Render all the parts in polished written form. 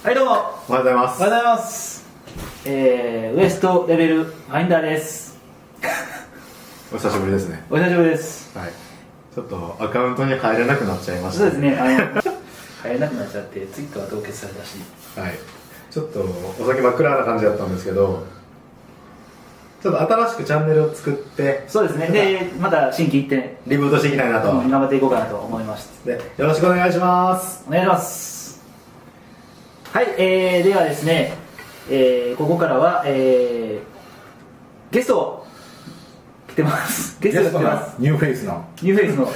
はいどうも。おおはようございます。はようございます。ウエストレベルファインダーです。お久しぶりですね。お久しぶりです。はい。ちょっとアカウントに入れなくなっちゃいました。そうですね。入れなくなっちゃってツイッターは凍結されたし。はい。ちょっとお先真っ暗な感じだったんですけど、ちょっと新しくチャンネルを作って、そうですね。でまた新規一点リブートしていきたいなと。頑張っていこうかなと思います。で、よろしくお願いします。お願いします。はい、ではですね、ここからは、ゲスト来てます。ゲストが来てます。ニューフェイスのニューフェイスの、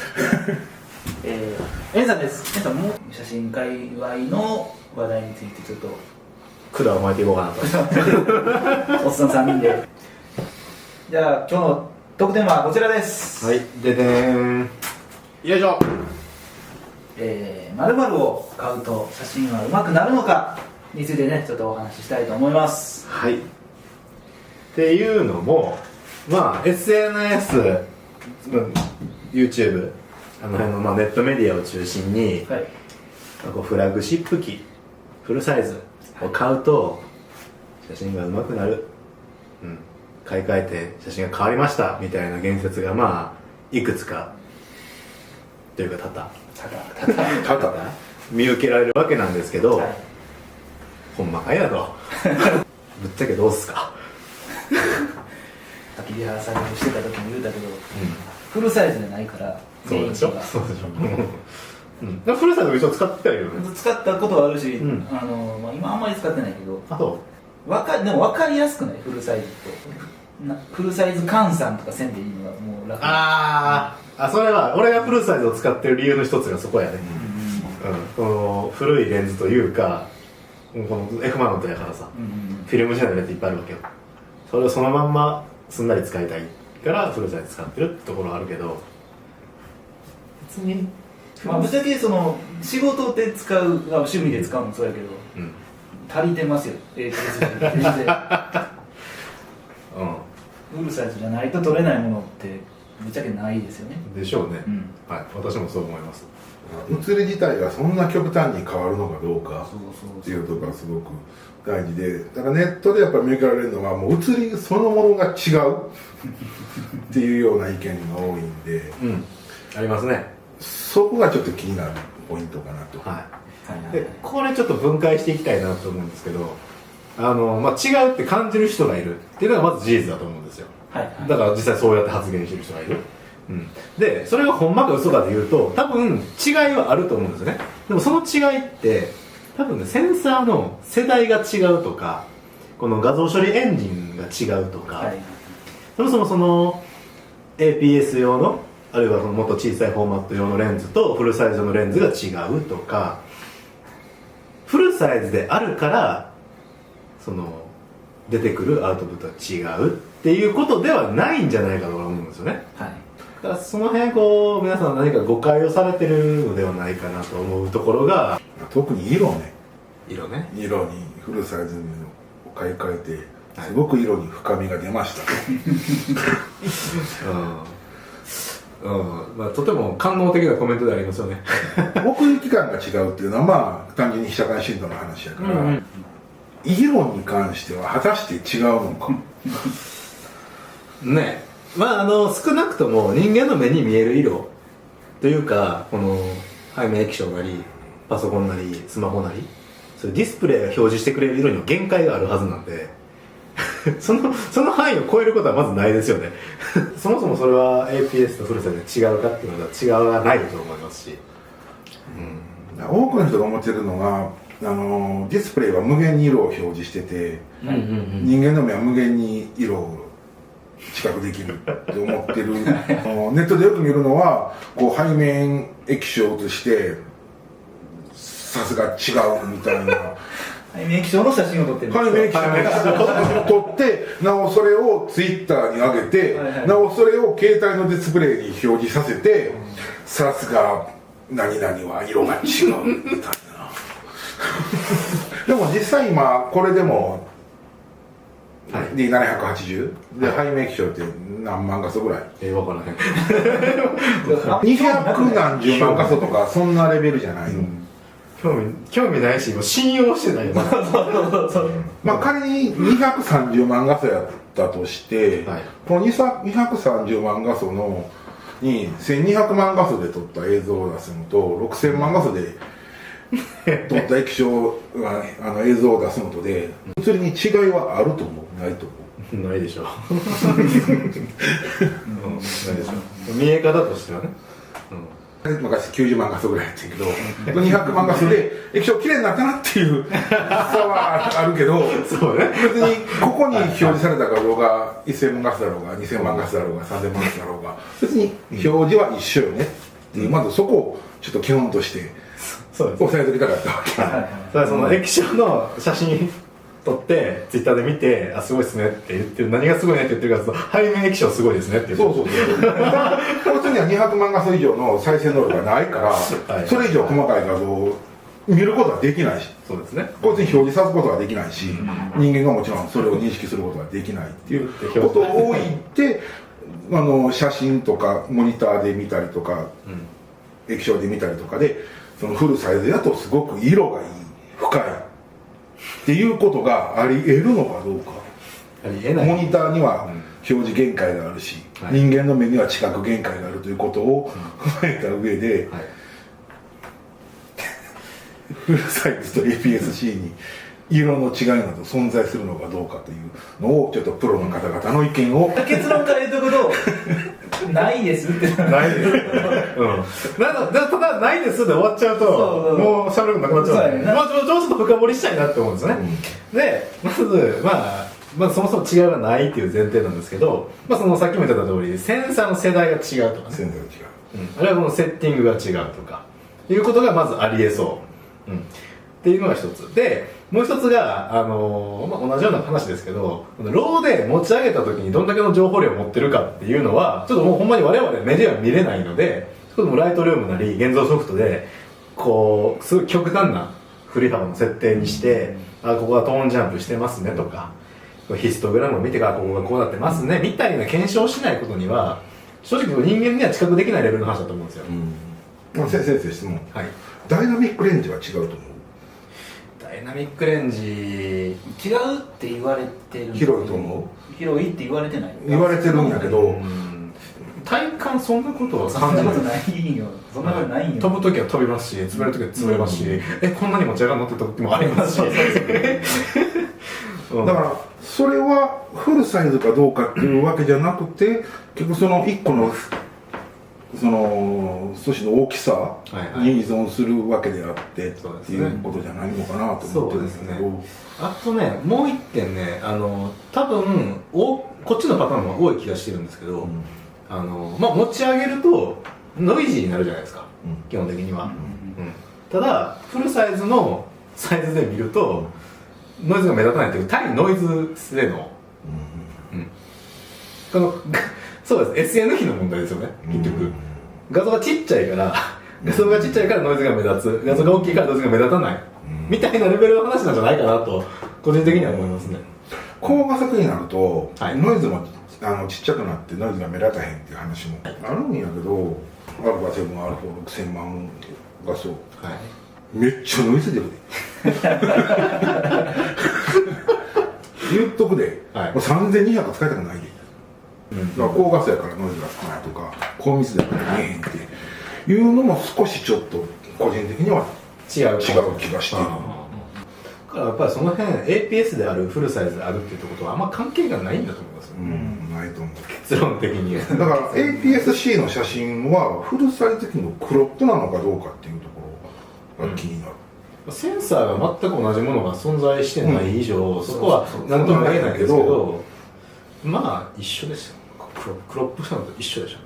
エンさんです。エンさんも写真界隈の話題についてちょっと管を巻いていこうかなと。おっさん3人で。じゃあ今日の特典はこちらです。はい、ででーん。よいしょ。〇〇を買うと写真は上手くなるのかについてね、ちょっとお話ししたいと思います。はい。っていうのも、まあ SNS、YouTube、あの辺のネットメディアを中心に、はい。こうフラッグシップ機、フルサイズを買うと写真が上手くなる、買い替えて写真が変わりましたみたいな言説がまあいくつかというか多々見受けられるわけなんですけど、はい、ほんまかいなとぶっちゃけどうっすか。焚き火屋作業してた時も言うたけど、フルサイズじゃないからそうでしょ、そうでしょ。フルサイズも一応使ってはいるよね。使ったことはあるし、ん今あんまり使ってないけど、あとでも分かりやすくない？フルサイズとフルサイズ換算とかせんでいいのがもう楽。それは俺がフルサイズを使ってる理由の一つがそこやね。この古いレンズというか、この F マウントやからさ、フィルムじゃないやついっぱいあるわけよ。それをそのまんますんなり使いたいからフルサイズ使ってるってところはあるけど、別にぶっちゃけその仕事で使う、趣味で使うのもそうやけど、足りてますよ、全然フルサイズじゃないと撮れないものってぶっちゃけないですよね。でしょうね、はい、私もそう思います。写り自体がそんな極端に変わるのかどうかそうっていうところがすごく大事で、だからネットでやっぱり見受けられるのはもう写りそのものが違うっていうような意見が多いんで、ありますね。そこがちょっと気になるポイントかなと。でこれちょっと分解していきたいなと思うんですけど、違うって感じる人がいるっていうのがまず事実だと思うんですよ。だから実際そうやって発言してる人がいる。でそれがほんまか嘘かで言うと多分違いはあると思うんですよね。でもその違いって多分ね、センサーの世代が違うとか、この画像処理エンジンが違うとか、そもそもその APS 用のあるいはそのもっと小さいフォーマット用のレンズとフルサイズのレンズが違うとか、フルサイズであるからその出てくるアウトプットが違うっていうことではないんじゃないかと思うんですよね。だからその辺こう皆さん何か誤解をされてるのではないかなと思うところが、特に色ね、色にフルサイズを買い替えてすごく色に深みが出ましたとても官能的なコメントでありますよね。奥行き感が違うっていうのはまあ単純に被写界深度の話やから、色に関しては果たして違うのかね。少なくとも人間の目に見える色というか、この背面液晶なりパソコンなりスマホなりそういうディスプレイが表示してくれる色には限界があるはずなんでその範囲を超えることはまずないですよね。そもそもそれは APS とフルサイズで違うかっていうのは違わないと思いますし、多くの人が思ってるのがディスプレイは無限に色を表示してて、人間の目は無限に色を知覚できるって思ってるネットでよく見るのはこう背面液晶を映してさすが違うみたいな背面液晶の写真を撮ってるんです背面液晶を撮ってなおそれをツイッターに上げて、なおそれを携帯のディスプレイに表示させて、さすが何々は色が違うみたいなでも実際今これでもD780 で背面液晶って何万画素ぐらい分からへん200何十万画素とかそんなレベルじゃないの、興味ないしもう信用してないよまあ仮に230万画素やったとして、はい、この230万画素のに1200万画素で撮った映像を出すのと6000万画素で撮った液晶映像を出すのとでそれに違いはあると思う？ないと思う？ないでしょないでしょ見え方としてはね、昔90万画素ぐらいやったけど200万画素で液晶綺麗になったなっていう差はあるけどそうね、別にここに表示された画像が1000万画素だろうが2000万画素だろうが3000万画素だろうが別に表示は一緒よねっていう、まずそこをちょっと基本として押さえときたかったわけ。それはその液晶の写真撮ってツイッターで見て「あすごいですね」って言ってる、何がすごいねって言ってるかと背面液晶すごいですねって言ってる。そうこいつには200万画素以上の再生能力がないから、はい、それ以上細かい画像を見ることはできないし、そうですね、こいつに表示さすことはできないし、人間がもちろんそれを認識することはできないっていうことを置いて写真とかモニターで見たりとか、液晶で見たりとかでそのフルサイズだとすごく色がいい深いっていうことがあり得るのかどうか。あり得ない。モニターには表示限界があるし、人間の目には知覚限界があるということを踏まえた上で、フルサイズと APS-C に色の違いなど存在するのかどうかというのをちょっとプロの方々の意見を結論から言うとくとないですってないです、ただないですで終わっちゃうともうしゃべることなくなっちゃうので、もうちょっと深掘りしたいなって思うんですよね、でまずそもそも違いはないっていう前提なんですけど、そのさっきも言った通りセンサーの世代が違うとかね、センサーが違う、あるいはこのセッティングが違うとかいうことがまずありえそう、っていうのが一つで、もう一つが、同じような話ですけど、ローで持ち上げた時にどんだけの情報量を持ってるかっていうのはちょっともうほんまに我々目では見れないので、ちょっともライトルームなり現像ソフトでこうすごい極端な振り幅の設定にして、ここがトーンジャンプしてますねとか、ヒストグラムを見てからここがこうなってますねみたいな検証をしないことには正直人間には知覚できないレベルの話だと思うんですよ。先生質問、はい、ダイナミックレンジは違うと思う？ダイナミックレンジ違うって言われてる。広いと思う？広いって言われてない？言われてるんやけど、体感そんなことは感じない。そんなことないよ。そんなことないよ。飛ぶときは飛びますし、潰れるときは潰れますし、こんなに持ち上がるのって時もありますし。だからそれはフルサイズかどうかっていうわけじゃなくて、結局その1個のその素子の大きさに依存するわけであってっていうことじゃないのかなと思ってるんですけど、あとね、もう一点ね、多分こっちのパターンが多い気がしてるんですけど、持ち上げるとノイジーになるじゃないですか、基本的には、ただフルサイズのサイズで見るとノイズが目立たないという対ノイズ性能、そうです、SN 比の問題ですよね、結局。画像がちっちゃいからノイズが目立つ、画像が大きいからノイズが目立たない、みたいなレベルの話なんじゃないかなと個人的には思いますね。高画素になると、ノイズもちっちゃくなってノイズが目立たへんっていう話もあるんやけど、α7、α4、6000万画素、めっちゃノイズ出るで言っとくで、3200使いたくないで、高画素やからノイズが少ないとか高密度やから見えへんっていうのも少しちょっと個人的には違う気がしている。だからやっぱりその辺 APS であるフルサイズであるっていうことはあんま関係がないんだと思いますよ、ないと思う、結論的に。だから APS-C の写真はフルサイズ的にクロップなのかどうかっていうところが気になる、センサーが全く同じものが存在してない以上、そこは何とも言えないですけど、まあ一緒ですよ、クロップしたのと一緒でしょ。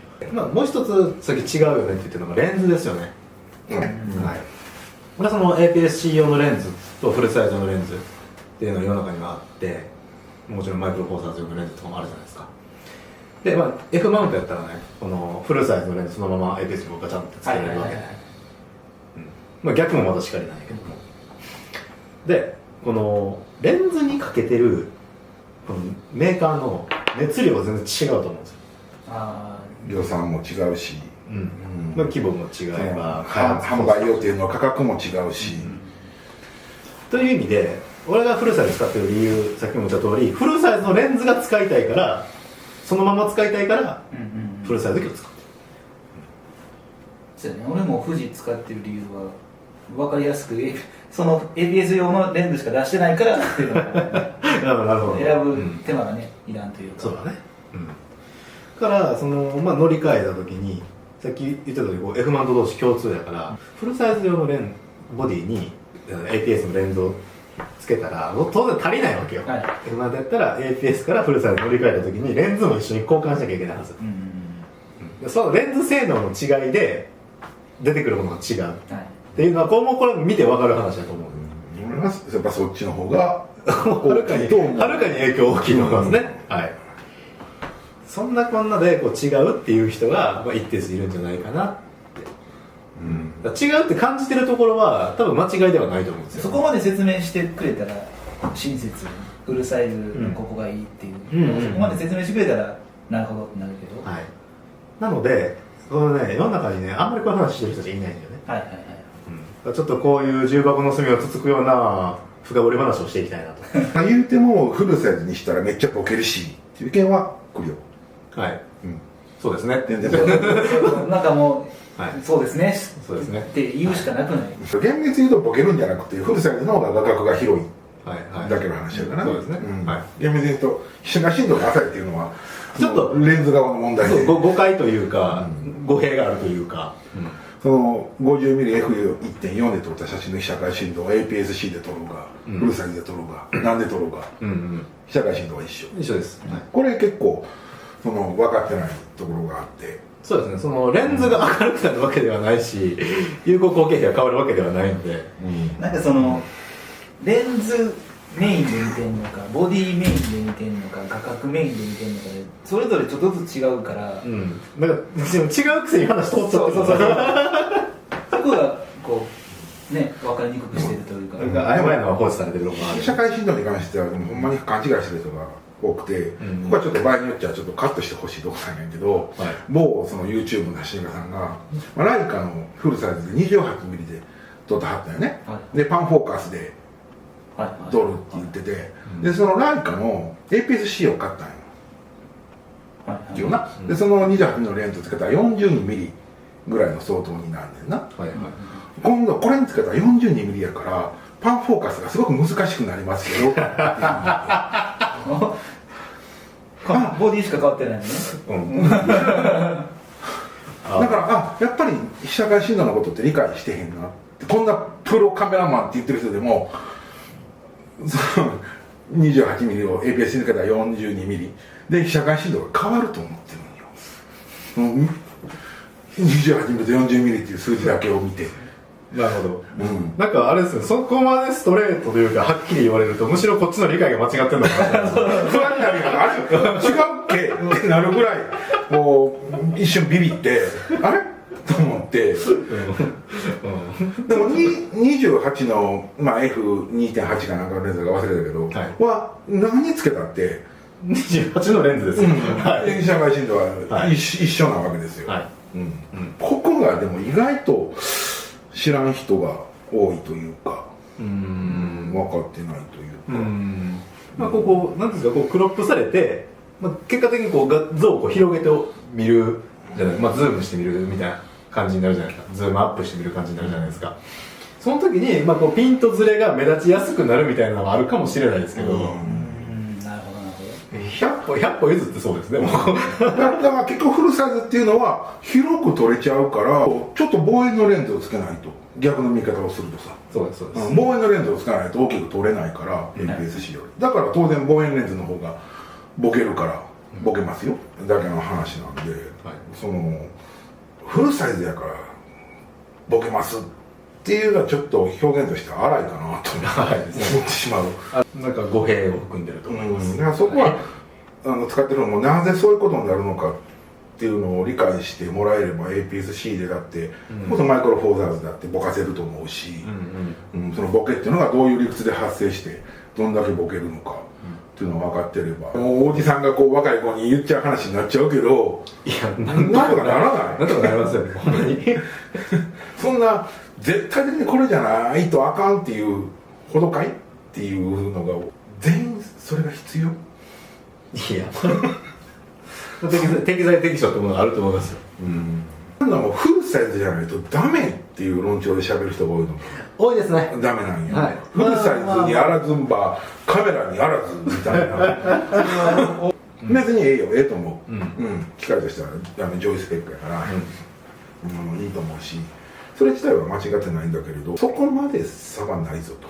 もう一つさっき違うよねって言ってるのがレンズですよね。これはその APS-C 用のレンズとフルサイズのレンズっていうのが世の中にはあって、もちろんマイクロフォーサーズ用のレンズとかもあるじゃないですか。で、F マウントやったらね、このフルサイズのレンズそのまま APS-C をガチャンってつけられるわけで、逆もまだしかりないけども、でこのレンズにかけてるこのメーカーの熱量は全然違うと思うんですよ。量産も違うし、の規模も違えば販売予定の価格も違うし、という意味で俺がフルサイズ使ってる理由、さっきも言った通りフルサイズのレンズが使いたいから、そのまま使いたいからフルサイズ機を使ってる。そうやね、俺も富士使ってる理由は分かりやすくその APS 用のレンズしか出してないからっていうのを選ぶ手間がね、いらんというか。そうだね、だからその、乗り換えた時にさっき言った通りこう F マウント同士共通だから、フルサイズ用のボディに APS のレンズをつけたら当然足りないわけよ、F マウントやったら APS からフルサイズ乗り換えた時にレンズも一緒に交換しなきゃいけないはず、そのレンズ性能の違いで出てくるものが違う、っていうのはこれ見て分かる話だと思う。俺はやっぱそっちの方がはるかに影響大きいと思いますね、そんなこんなでこう違うっていう人が一定数いるんじゃないかなって、違うって感じてるところは多分間違いではないと思うんですよ。そこまで説明してくれたら親切にフルサイズここがいいっていう、そこまで説明してくれたらなるほどってなるけど、なのでこのね、世の中にねあんまりこういう話してる人たちいないんだよね。ちょっとこういう重箱の隅をつつくような深掘り話をしていきたいなと言うてもフルサイズにしたらめっちゃボケるしっていう意見は来るよ。そうですね。全然なんかもう、そうですねって言うしかなくない。厳密に言うとボケるんじゃなくてフルサイズの方が画角が広いだけの話だから、そうですね。厳密に言うと被写深度が浅いっていうのはちょっとレンズ側の問題で誤解というか語弊があるというか、その 50mmF1.4 で撮った写真の被写界深度を APS-C で撮ろうが、フルサイズで撮ろうが、何で撮ろうが、被写界深度は一緒です。これ結構その分かってないところがあって、そうですね、そのレンズが明るくなるわけではないし有効後継比が変わるわけではないので、なんかそのレンズメインで見てんのかボディメインで見てんのか画角メインで見てんのかでそれぞれちょっとずつ違うから、なんか違うくせに話通っちゃってる。そこがこうね分かりにくくしてるというか、曖昧なのは放置されてるのがある。社会深度に関してはほんまに勘違いしてる人が多くて、ここはちょっと場合によってはちょっとカットしてほしいところなんやけど、某その YouTube の写真家さんが、ライカのフルサイズで 28mm で撮ってはったよね、でパンフォーカスで撮るって言ってて、でそのライカの APS-C を買ったんよ、でその 28mm のレンズつけたら 42mm ぐらいの相当になるんねんな、今度これにつけたら 42mm やからパンフォーカスがすごく難しくなりますけどボディしか変わってないね、だからやっぱり被写界深度のことって理解してへんなって、こんなプロカメラマンって言ってる人でも28mm を APS につけたら 42mm で被写界深度が変わると思ってるんよ、28mm と 40mm っていう数字だけを見て。なるほど、なんかあれですね、そこまでストレートというかはっきり言われるとむしろこっちの理解が間違ってるのかな不安になるやん、あれ違うっけってなるぐらいこう一瞬ビビってあれと思って、でも28の、F2.8 かなんかのレンズが忘れたけど、は何つけたって28のレンズですよ、被写界深度は一緒なわけですよ、ここがでも意外と知らん人が多いというか、分かってないというか、ここなんですか、こうクロップされて、結果的にこう画像をこう広げて見るじゃない、ズームしてみるみたいな感じになるじゃないですか、ズームアップしてみる感じになるじゃないですか。その時に、こうピントずれが目立ちやすくなるみたいなのがあるかもしれないですけど、100歩譲ってそうですね。だから結局フルサイズっていうのは広く撮れちゃうから、ちょっと望遠のレンズをつけないと、逆の見方をするとさ、そうです望遠のレンズをつけないと大きく撮れないから、APS-C よりだから当然望遠レンズの方がボケるからボケますよだけの話なんで、そのフルサイズやからボケますっていうのはちょっと表現としては荒いかなと思ってしまう、なんか語弊を含んでると思います、だからそこは使ってるのもなぜそういうことになるのかっていうのを理解してもらえれば APS-C でだって、マイクロフォーザーズだってボカせると思うし、そのボケっていうのがどういう理屈で発生してどんだけボケるのかっっていうのが分かってれば、もうおじさんがこう若い子に言っちゃう話になっちゃうけど、いや、なんとかならない。なんとかなりますよね、ほんまに。そんな絶対的にこれじゃないとあかんっていうほどかいっていうのが全員それが必要。いや適材適所ってものがあると思いますよ。なんだもうフルサイズじゃないとダメっていう論調で喋る人が多いの。多いですね。ダメなんよ、はい、フルサイズにあらずんば、カメラにあらずみたいな別にええと思う、機械としては上位スペックやから、いいと思うし、それ自体は間違ってないんだけれど、そこまで差はないぞと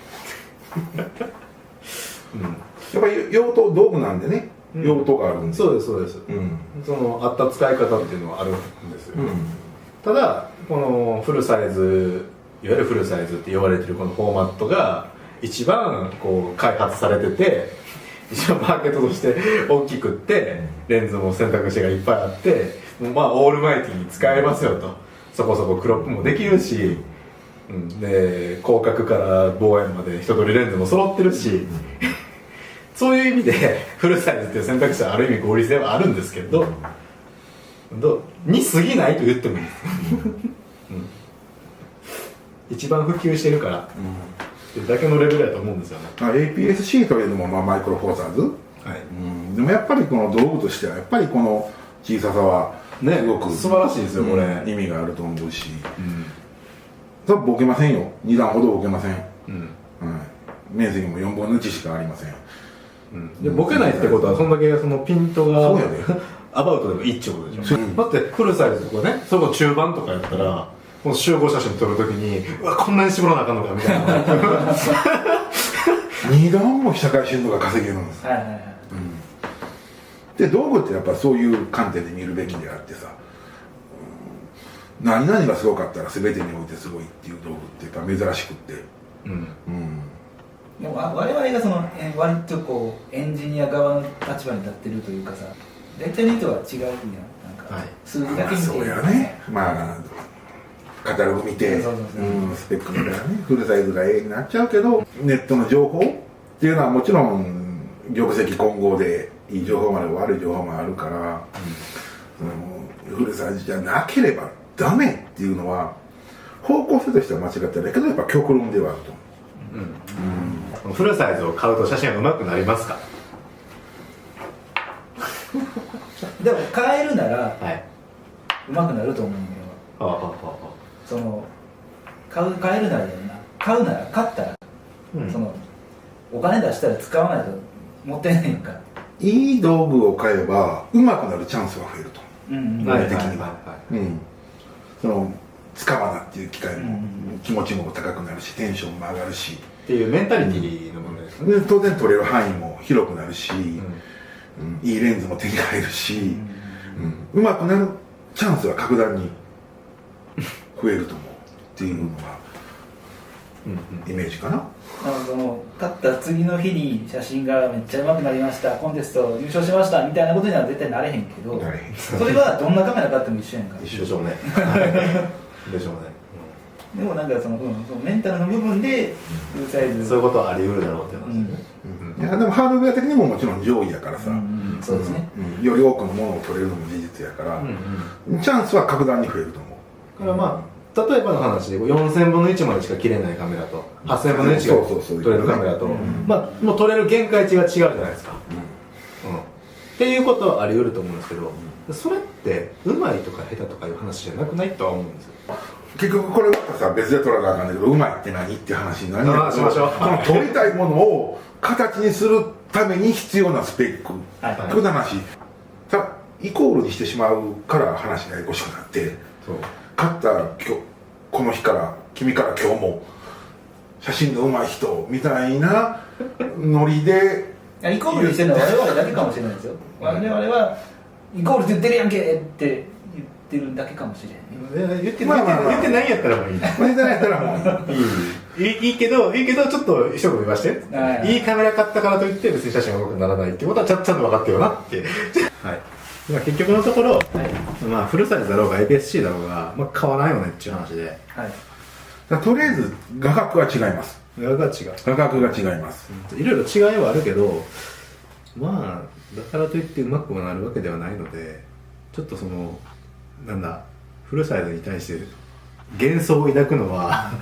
やっぱり用途道具なんでね、用途があるんで、そうですそうです、そのあった使い方っていうのはあるんですよ、ただこのフルサイズ、いわゆるフルサイズって言われてるこのフォーマットが一番こう開発されてて、一番マーケットとして大きくって、レンズも選択肢がいっぱいあって、まあオールマイティに使えますよと、そこそこクロップもできるし、で広角から望遠まで一通りレンズも揃ってるし、そういう意味でフルサイズっていう選択肢はある意味合理性はあるんですけど、に過ぎないと言ってもいいです、一番普及してるから、っていうだけのレベルだと思うんですよね。APS-C というのもマイクロフォーサーズ、でもやっぱりこの道具としてはやっぱりこの小ささはすごく、素晴らしいですよこれ、意味があると思うし、それはボケませんよ、2段ほどボケません、面積も4分の1しかありません、でボケないってことはそんだけそのピントがアバウトでもいいってことでしょ、だってフルサイズとかね、それこそ中盤とかやったらこの集合写真撮るときに、うわこんなに絞らなあかんのかみたいな2段も被写界深度が稼げるんです、で道具ってやっぱそういう観点で見るべきであってさ、何々がすごかったら全てにおいてすごいっていう道具ってやっぱ珍しくって、でも我々がその割とこうエンジニア側の立場に立ってるというかさ、大体の人は違うやん、なんか数字だけ見て、そうやね、カタログ見て、スペック見たらね、フルサイズがになっちゃうけど、ネットの情報っていうのはもちろん玉石混合でいい情報もある悪い情報もあるから、フルサイズじゃなければダメっていうのは方向性としては間違ってないけど、やっぱ極論ではあると思う。フルサイズを買うと写真が上手くなりますか？でも変えるなら上手くなると思うんだよ。その変えるならやな、買うなら買ったら、そのお金出したら使わないともったいないんか。いい道具を買えば上手くなるチャンスは増えると、内的には。その使わなっていう機会も、気持ちも高くなるし、テンションも上がるしっていうメンタリティーの問題ですね。当然撮れる範囲も広くなるし、いいレンズも手に入るし、上手くなるチャンスは格段に増えると思うっていうのがイメージかな。その勝った次の日に写真がめっちゃ上手くなりました、コンテスト優勝しましたみたいなことには絶対なれへんけど、それはどんなカメラ買っても一緒やんか。一緒でしょうねでしょうね。でもなんかそのメンタルの部分でフルサイズ、そういうことはあり得るだろうって話ですね。いやでもハードウェア的にももちろん上位やからさ、そうですね、より多くのものを取れるのも事実やから、チャンスは格段に増えると思う。だから例えばの話で4000分の1までしか切れないカメラと8000分の1が撮れるカメラと、もう撮れる限界値が違うじゃないですか、っていうことはあり得ると思うんですけど、それってうまいとか下手とかいう話じゃなくないとは思うんですよ。結局これまたさ別で撮らなあかんだけど、うまいって何って話になるんだけど、しましょう。この撮りたいものを形にするために必要なスペックっていう話、イコールにしてしまうから話がややこしくなって、勝った今日この日から君から今日も写真の上手い人みたいなノリでイコールにしてるのは我々だけかもしれないですよ。我々はイコールって言ってるやんけって言ってるだけかもしれない。言ってないやったらもういい。言ってないやったらもういいけどちょっと一言言わして、いいカメラ買ったからといって別に写真が上手くならないってことはちゃんと分かってよなって。結局のところ、フルサイズだろうが APS-C だろうが、変わらないよねっていう話で、とりあえず画角は違います。画角が違う。画角が違います。いろいろ違いはあるけど、まあだからといってうまくもなるわけではないので、ちょっとそのなんだフルサイズに対して幻想を抱くのは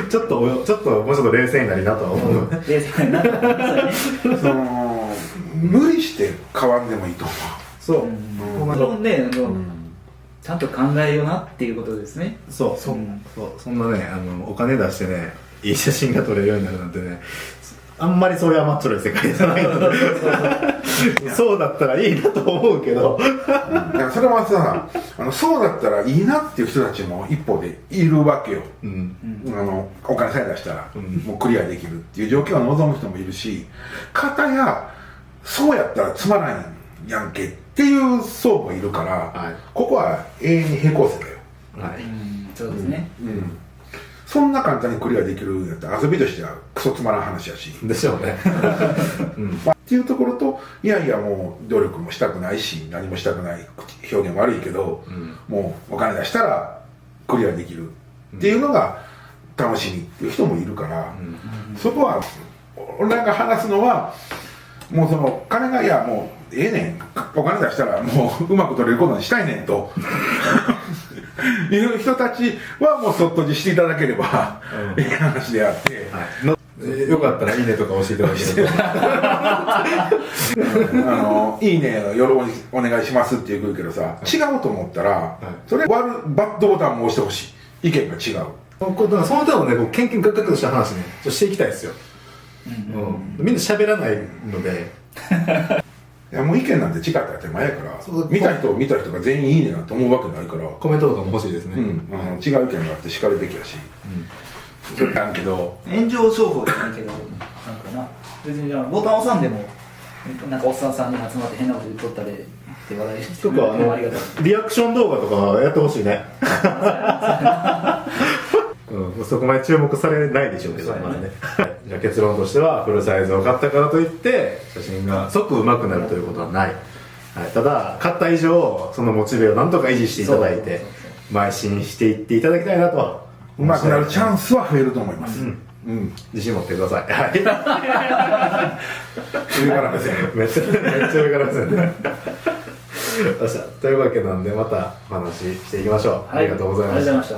ちょっともうちょっと冷静になりなとは思う。冷静になったその無理して変わんでもいいと思う。そう、もちろんね、ちゃんと考えようなっていうことですね。そうそんなねお金出してねいい写真が撮れるようになるなんてね、あんまりそういう甘っちょろい世界じゃないのでそうだったらいいなと思うけど、だからそれはさそうだったらいいなっていう人たちも一方でいるわけよ、お金さえ出したらもうクリアできるっていう状況を望む人もいるし、片やそうやったらつまらんやんけっていう層もいるから、はい、ここは永遠に平行線だよ。はい、そうですね。そんな簡単にクリアできるんやったら遊びとしてはクソつまらん話やしでしょうね、っていうところと、いやいやもう努力もしたくないし何もしたくない、表現悪いけど、もうお金出したらクリアできるっていうのが楽しみっていう人もいるから、そこは俺らが話すのはもうその金がいやもうええねん、お金出したらもううまく取れることにしたいねんという人たちはもうそっとしていただければいい話であって、よかったらいいねとか教えていただけいいねよろお願いしますって言うけどさ、違うと思ったらそれバッドボタンも押してほしい、意見が違う。その手をねケンケンガクガクとした話ねしていきたいですよ。みんな喋らないのでいやもう意見なんて違ったら手前やから、見た人が全員いいねなんて思うわけないから、コメントとかも欲しいですね。違う意見があってしかるべきやし、それなんけど炎上商法じゃないけどなんかな、別にボタン押さんでもなんかおっさん3人集まって変なこと言っとったりって話題してとかリアクション動画とかやってほしいねそこまで注目されないでしょうけど、まだね。じゃあ結論としては、フルサイズを買ったからといって写真が即上手くなるということはない、ただ買った以上そのモチベをなんとか維持していただいて邁進していっていただきたいなと。上手くなるチャンスは増えると思います。自信持ってください。上から目線めっちゃ上から目線ねというわけなんでまたお話ししていきましょう。ありがとうございました。